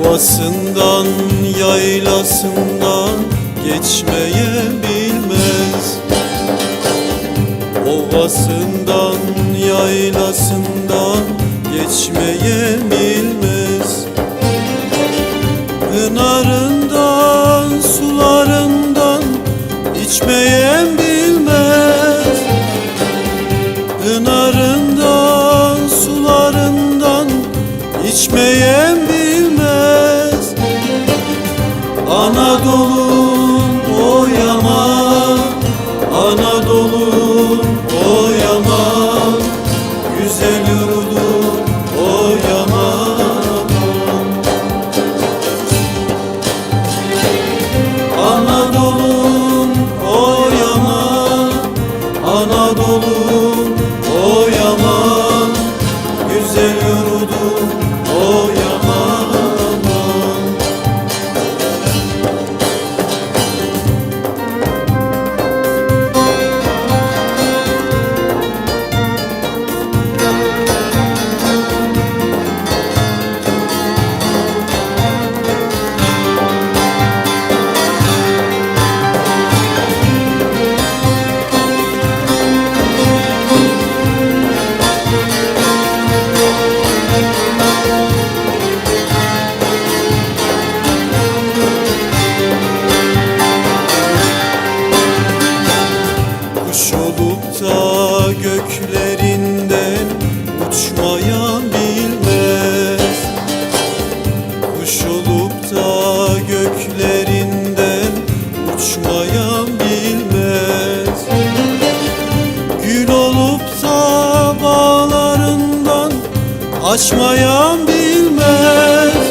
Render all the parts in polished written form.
Ovasından yaylasından geçmeye bilmez. Ovasından yaylasından geçmeye bilmez. Pınarından sularından içmeye bilmez. Pınarından sularından içmeye bilmez. Anadolu'm o yaman, Anadolu'm o yaman, güzel yurdum o yaman. Anadolu'm o yaman, Anadolu'm o yaman, güzel yurdum o yaman. Kuş olup da göklerinden uçmaya bilmez. Kuş olup da göklerinden uçmaya bilmez. Gül olup da bağlarından açmaya bilmez.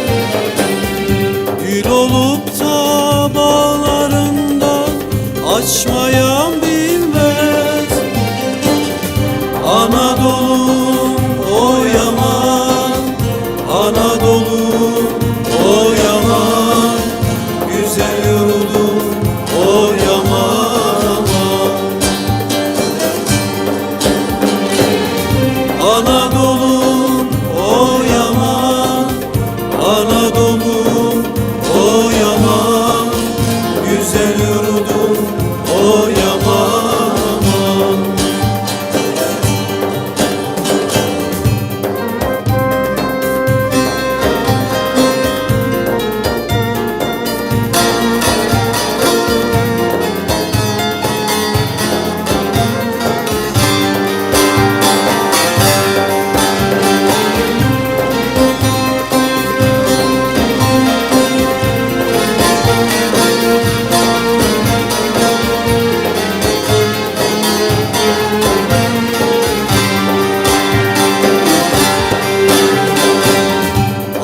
Gül olup da bağlarından açmaya bilmez. Anadolu'm o yaman, Anadolu'm o yaman, güzel yurdum o yaman. Anadolu'm o yaman, Anadolu'm o yaman, güzel yurdum o yaman.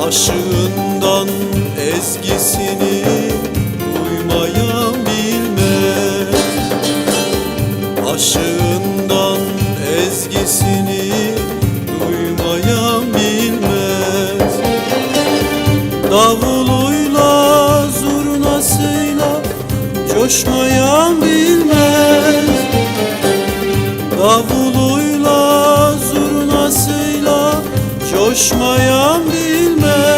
Aşığından ezgisini duymayan bilmez. Aşığından ezgisini duymayan bilmez. Davuluyla zurnasıyla coşmayan bilmez. Davuluyla zurnasıyla coşmayan bilmez.